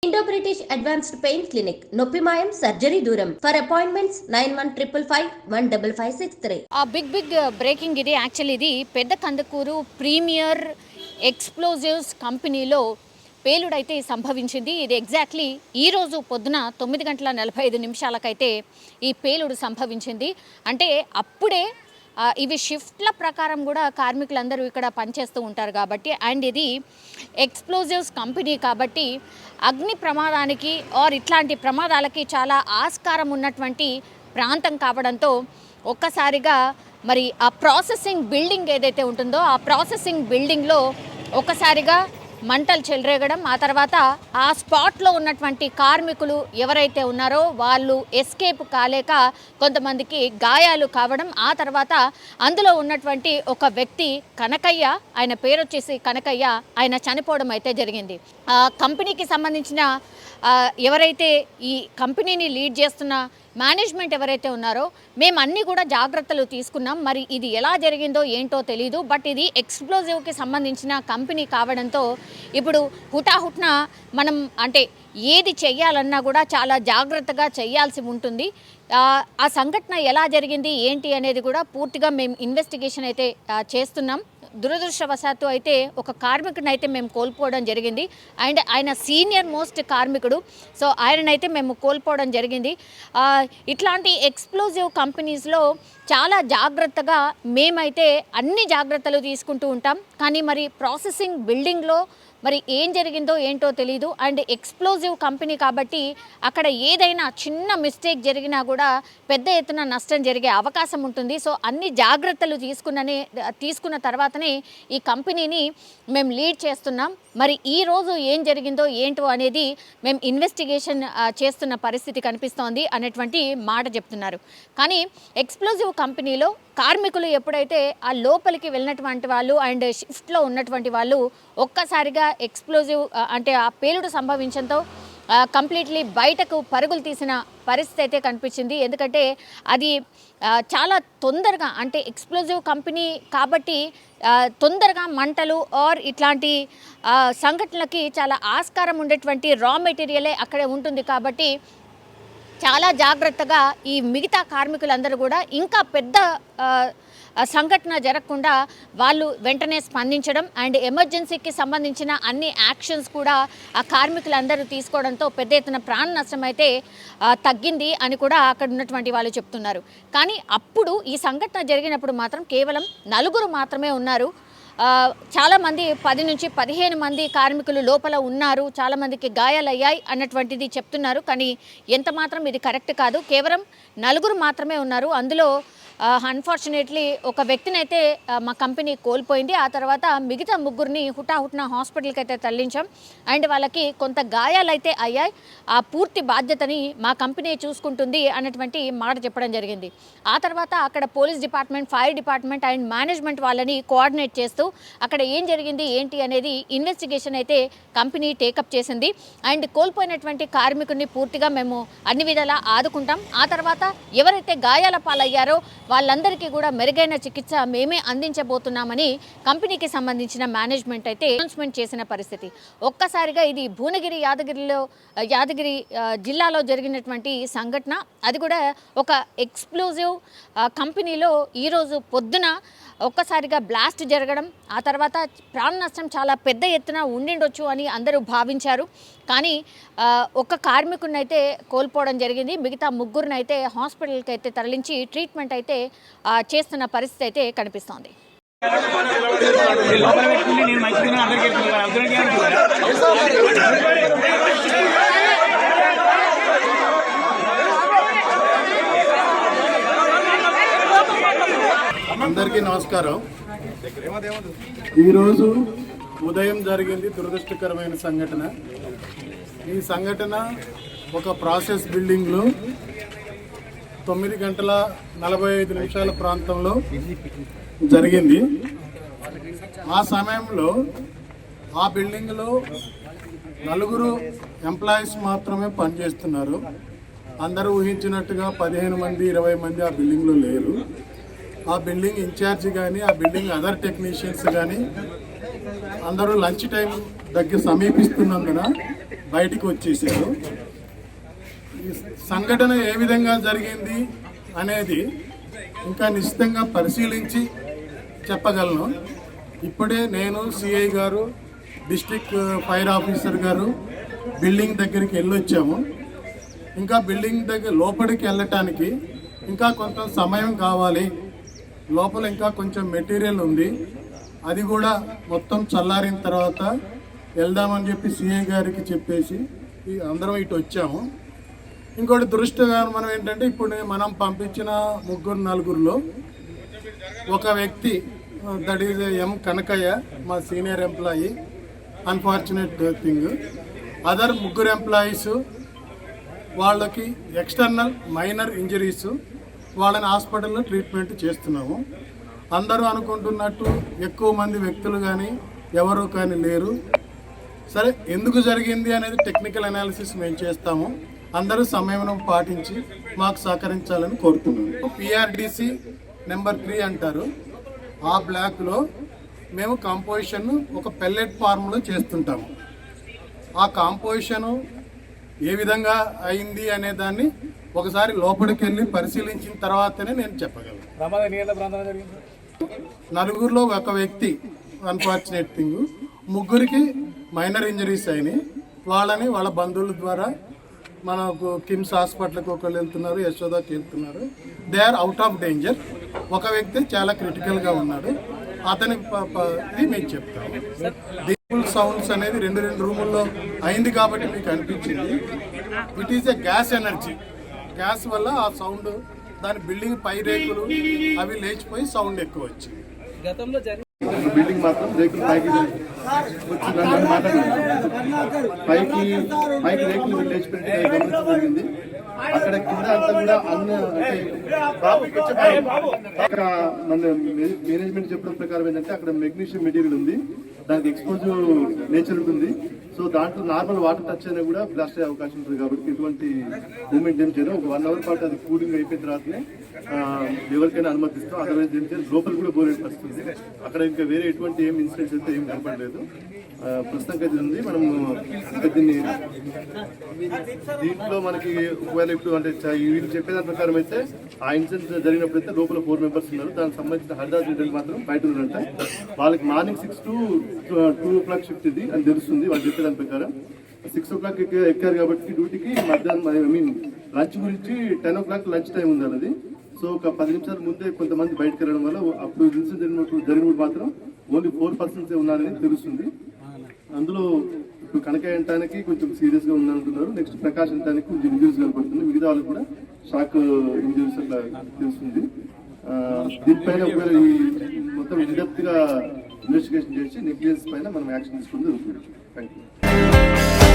Indo British advanced pain clinic నొప్పి మాయం surgery దూరం ఫర్ అపాయింట్మెంట్స్ 9155515563. ఆ బిగ్ బ్రేకింగ్ ఇది యాక్చువల్లీ ఇది పెద్ద కందుకూరు ప్రీమియర్ ఎక్స్ప్లోజివ్స్ కంపెనీలో పేలుడైతే సంభవించింది. ఇది ఎగ్జాక్ట్లీ ఈరోజు పొద్దున 9:45 ఈ పేలుడు సంభవించింది. అంటే అప్పుడే ఇవి షిఫ్ట్ల ప్రకారం కూడా కార్మికులందరూ ఇక్కడ పనిచేస్తూ ఉంటారు కాబట్టి, అండ్ ఇది ఎక్స్ప్లోజివ్స్ కంపెనీ కాబట్టి అగ్ని ప్రమాదానికి ఆర్ ఇట్లాంటి ప్రమాదాలకి చాలా ఆస్కారం ఉన్నటువంటి ప్రాంతం కావడంతో ఒక్కసారిగా మరి ఆ ప్రాసెసింగ్ బిల్డింగ్ ఏదైతే ఉంటుందో ఆ ప్రాసెసింగ్ బిల్డింగ్లో ఒక్కసారిగా మంటలు చెలరేగడం, ఆ తర్వాత ఆ స్పాట్లో ఉన్నటువంటి కార్మికులు ఎవరైతే ఉన్నారో వాళ్ళు ఎస్కేప్ కాలేక కొంతమందికి గాయాలు కావడం, ఆ తర్వాత అందులో ఉన్నటువంటి ఒక వ్యక్తి కనకయ్య, ఆయన పేరు వచ్చేసి కనకయ్య, ఆయన చనిపోవడం అయితే జరిగింది. కంపెనీకి సంబంధించిన ఎవరైతే ఈ కంపెనీని లీడ్ చేస్తున్న మేనేజ్మెంట్ ఎవరైతే ఉన్నారో మేము అన్నీ కూడా జాగ్రత్తలు తీసుకున్నాం. మరి ఇది ఎలా జరిగిందో ఏంటో తెలీదు, బట్ ఇది ఎక్స్ప్లోజివ్కి సంబంధించిన కంపెనీ కావడంతో ఇప్పుడు హుటాహుట్న మనం అంటే ఏది చెయ్యాలన్నా కూడా చాలా జాగ్రత్తగా చేయాల్సి ఉంటుంది. ఆ సంఘటన ఎలా జరిగింది ఏంటి అనేది కూడా పూర్తిగా మేము ఇన్వెస్టిగేషన్ అయితే చేస్తున్నాం. దురదృష్టవశాత్తు అయితే ఒక కార్మికుడిని అయితే మేము కోల్పోవడం జరిగింది, అండ్ ఆయన సీనియర్ మోస్ట్ కార్మికుడు. సో ఆయననైతే మేము కోల్పోవడం జరిగింది. ఇట్లాంటి ఎక్స్ప్లోజివ్ కంపెనీస్లో చాలా జాగ్రత్తగా మేమైతే అన్ని జాగ్రత్తలు తీసుకుంటూ ఉంటాం. కానీ మరి ప్రాసెసింగ్ బిల్డింగ్లో మరి ఏం జరిగిందో ఏంటో తెలీదు, అండ్ ఎక్స్ప్లోజివ్ కంపెనీ కాబట్టి అక్కడ ఏదైనా చిన్న మిస్టేక్ జరిగినా కూడా పెద్ద ఎత్తున నష్టం జరిగే అవకాశం ఉంటుంది. సో అన్ని జాగ్రత్తలు తీసుకున్న తర్వాతనే ఈ కంపెనీని మేము లీడ్ చేస్తున్నాం. మరి ఈరోజు ఏం జరిగిందో ఏంటో అనేది మేము ఇన్వెస్టిగేషన్ చేస్తున్న పరిస్థితి కనిపిస్తోంది అనేటువంటి మాట చెప్తున్నారు. కానీ ఎక్స్ప్లోజివ్ కంపెనీలో కార్మికులు ఎప్పుడైతే ఆ లోపలికి వెళ్ళినటువంటి వాళ్ళు అండ్ షిఫ్ట్లో ఉన్నటువంటి వాళ్ళు ఒక్కసారిగా ఎక్స్ప్లోజివ్ అంటే ఆ పేలుడు సంభవించడంతో కంప్లీట్లీ బయటకు పరుగులు తీసిన పరిస్థితి అయితే కనిపించింది. ఎందుకంటే అది చాలా తొందరగా అంటే ఎక్స్ప్లోజివ్ కంపెనీ కాబట్టి తొందరగా మంటలు ఆర్ ఇట్లాంటి సంఘటనలకి చాలా ఆస్కారం ఉండేటువంటి రా మెటీరియలే అక్కడే ఉంటుంది కాబట్టి చాలా జాగ్రత్తగా ఈ మిగతా కార్మికులందరూ కూడా ఇంకా పెద్ద సంఘటన జరగకుండా వాళ్ళు వెంటనే స్పందించడం అండ్ ఎమర్జెన్సీకి సంబంధించిన అన్ని యాక్షన్స్ కూడా ఆ కార్మికులందరూ తీసుకోవడంతో పెద్ద ఎత్తున ప్రాణ నష్టం అయితే తగ్గింది అని కూడా అక్కడ ఉన్నటువంటి వాళ్ళు చెప్తున్నారు. కానీ అప్పుడు ఈ సంఘటన జరిగినప్పుడు మాత్రం కేవలం 4 మాత్రమే ఉన్నారు. చాలామంది 10 నుంచి 15 మంది కార్మికులు లోపల ఉన్నారు, చాలామందికి గాయాలయ్యాయి అన్నటువంటిది చెప్తున్నారు. కానీ ఎంత మాత్రం ఇది కరెక్ట్ కాదు. కేవలం 4 మాత్రమే ఉన్నారు. అందులో అన్ఫార్చునేట్లీ ఒక వ్యక్తిని అయితే మా కంపెనీ కోల్పోయింది. ఆ తర్వాత మిగతా 3 హుటాహుట్న హాస్పిటల్కి అయితే తరలించాం, అండ్ వాళ్ళకి కొంత గాయాలైతే అయ్యాయి. ఆ పూర్తి బాధ్యతని మా కంపెనీ చూసుకుంటుంది అన్నటువంటి మాట చెప్పడం జరిగింది. ఆ తర్వాత అక్కడ police department, fire department and management వాళ్ళని కోఆర్డినేట్ చేస్తూ అక్కడ ఏం జరిగింది ఏంటి అనేది ఇన్వెస్టిగేషన్ అయితే కంపెనీ టేకప్ చేసింది. అండ్ కోల్పోయినటువంటి కార్మికుడిని పూర్తిగా మేము అన్ని విధాలా ఆదుకుంటాం. ఆ తర్వాత ఎవరైతే గాయాల పాలయ్యారో వాళ్ళందరికీ కూడా మెరుగైన చికిత్స మేమే అందించబోతున్నామని కంపెనీకి సంబంధించిన మేనేజ్మెంట్ అయితే అనౌన్స్మెంట్ చేసిన పరిస్థితి. ఒక్కసారిగా ఇది భువనగిరి యాదగిరి జిల్లాలో జరిగినటువంటి సంఘటన. అది కూడా ఒక ఎక్స్ప్లోజివ్ కంపెనీలో ఈరోజు పొద్దున ఒక్కసారిగా బ్లాస్ట్ జరగడం, ఆ తర్వాత ప్రాణ నష్టం చాలా పెద్ద ఎత్తున ఉండిండొచ్చు అని అందరూ భావించారు. కానీ ఒక కార్మికుడిని అయితే కోల్పోవడం జరిగింది. మిగతా 3 అయితే హాస్పిటల్కి అయితే తరలించి ట్రీట్మెంట్ అయితే చేస్తున్న పరిస్థితి అయితే కనిపిస్తోంది. అందరికీ నమస్కారం. ఈరోజు ఉదయం జరిగింది దురదృష్టకరమైన సంఘటన. ఈ సంఘటన ఒక ప్రాసెస్ బిల్డింగ్లో 9:45 ప్రాంతంలో జరిగింది. ఆ సమయంలో ఆ బిల్డింగ్లో 4 ఎంప్లాయీస్ మాత్రమే పనిచేస్తున్నారు. అందరూ ఊహించినట్టుగా 15 మంది 20 మంది ఆ బిల్డింగ్లో లేరు. ఆ బిల్డింగ్ ఇన్ఛార్జి కానీ ఆ బిల్డింగ్ అదర్ టెక్నీషియన్స్ కానీ అందరూ లంచ్ టైం దగ్గర సమీపిస్తున్నందున బయటికి వచ్చేసారు. ఈ సంఘటన ఏ విధంగా జరిగింది అనేది ఇంకా నిశ్చితంగా పరిశీలించి చెప్పగలను. ఇప్పుడే నేను సిఐ గారు, డిస్ట్రిక్ట్ ఫైర్ ఆఫీసర్ గారు బిల్డింగ్ దగ్గరికి వెళ్ళొచ్చాము. ఇంకా బిల్డింగ్ దగ్గర లోపలికి వెళ్ళటానికి ఇంకా కొంత సమయం కావాలి. లోపల ఇంకా కొంచెం మెటీరియల్ ఉంది, అది కూడా మొత్తం చల్లారిన తర్వాత వెళ్దామని చెప్పి సిఐ గారికి చెప్పేసి అందరం ఇటు వచ్చాము. ఇంకోటి దురదృష్టకరం ఏంటంటే ఇప్పుడు మనం పంపించిన 3-4లో ఒక వ్యక్తి, దట్ ఈజ్ ఎం కనకయ్య, మా senior employee. Unfortunate thing, other 3 employees వాళ్ళకి ఎక్స్టర్నల్ మైనర్ ఇంజరీస్, వాళ్ళని హాస్పిటల్లో ట్రీట్మెంట్ చేస్తున్నాము. అందరూ అనుకుంటున్నట్టు ఎక్కువ మంది వ్యక్తులు కానీ ఎవరు కానీ లేరు. సరే, ఎందుకు జరిగింది అనేది టెక్నికల్ అనాలిసిస్ మేము చేస్తాము. అందరూ సమయం పాటించి మాకు సహకరించాలని కోరుతున్నాము. పిఆర్డిసి నెంబర్ 3 అంటారు. ఆ బ్లాక్లో మేము కాంపోజిషన్ ఒక పెల్లెట్ ఫార్మ్లో చేస్తుంటాము. ఆ కాంపోజిషను ఏ విధంగా అయింది అనే దాన్ని ఒకసారి లోపలికి వెళ్ళి పరిశీలించిన తర్వాతనే నేను చెప్పగలను. 4లో ఒక వ్యక్తి, అన్ఫార్చునేట్ థింగ్, 3కి మైనర్ ఇంజరీస్ అయినాయి. వాళ్ళని వాళ్ళ బంధువుల ద్వారా మనకు కిమ్స్ హాస్పిటల్కి ఒకళ్ళు వెళ్తున్నారు, యశోదాకి వెళ్తున్నారు. They are out of danger. ఒక వ్యక్తి చాలా క్రిటికల్గా ఉన్నాడు, అతని మేము చెప్తాము. డీపుల్ సౌండ్స్ అనేది 2 రూముల్లో అయింది కాబట్టి మీకు అనిపించింది. It is a gas energy. Gas వల్ల ఆ సౌండ్, దాని బిల్డింగ్ పై రేకులు అవి లేచిపోయి సౌండ్ ఎక్కువ వచ్చింది. బిల్డింగ్ మాత్రం రేకులు పైకి రేకులు లేచిపెట్టి గమనించడం జరిగింది. అక్కడ కింద అంతా కూడా అక్కడ మన మేనేజ్మెంట్ చెప్పడం ప్రకారం ఏంటంటే అక్కడ మెగ్నీషియం మెటీరియల్ ఉంది, దానికి ఎక్స్పోజివ్ నేచర్ ఉంటుంది. సో దాంట్లో నార్మల్ వాటర్ టచ్ అయినా కూడా బ్లాస్ట్ అయ్యే అవకాశం ఉంటుంది. కాబట్టి ఎటువంటి మూవ్మెంట్ ఏం చేయడం, ఒక 1 అవర్ పాటు అది కూలింగ్ అయిపోయిన తర్వాతనే ఎవరికైనా అనుమతిస్తాం. అదర్వైజ్ ఏం చేయాలి, లోపల కూడా బోరేట్ వస్తుంది. అక్కడ ఇంకా వేరే ఎటువంటి ఏం ఇన్సిడెంట్స్ అయితే ఏం కనపడలేదు. ప్రస్తుతానికి అయితే ఉంది. మనం దీంట్లో మనకి ఒకవేళ ఇప్పుడు అంటే వీళ్ళు చెప్పేదాని ప్రకారం అయితే ఆ ఇన్సిడెంట్ జరిగినప్పుడు అయితే లోపల 4 మెంబర్స్ ఉన్నారు. దానికి సంబంధించిన హరిదాస్ రెడ్డి మాత్రం బయట ఉన్నారంట. వాళ్ళకి మార్నింగ్ 6 to 2 o'clock షిఫ్ట్ ఇది అని తెలుస్తుంది వాళ్ళు చెప్పేదాని ప్రకారం. 6 o'clock ఎక్కారు కాబట్టి డ్యూటీకి మధ్యాహ్నం లంచ్ గురించి 10 o'clock లంచ్ టైం ఉంది అన్నది. సో ఒక 10 నిమిషాల ముందే కొంతమంది బయటకు వెళ్ళడం వల్ల అప్పుడు ఇన్సిడెంట్ జరిగినప్పుడు మాత్రం ఓన్లీ 4 persons ఉన్నారని తెలుస్తుంది. అందులో ఇప్పుడు కనకయ్య అంటానికి కొంచెం సీరియస్గా ఉందంటున్నారు. నెక్స్ట్ ప్రకాష్ అంటానికి కొంచెం ఇంజరీస్ కనపడుతుంది. మిగతా వాళ్ళకి కూడా షాక్ ఇంజరీస్ అట్లా తెలుస్తుంది. దీనిపైన ఒకవేళ ఈ మొత్తం ఇన్డెప్త్గా ఇన్వెస్టిగేషన్ చేసి నెగ్లిజెన్స్ పైన మనం యాక్షన్ తీసుకుంటూ జరుగుతుంది. Thank you.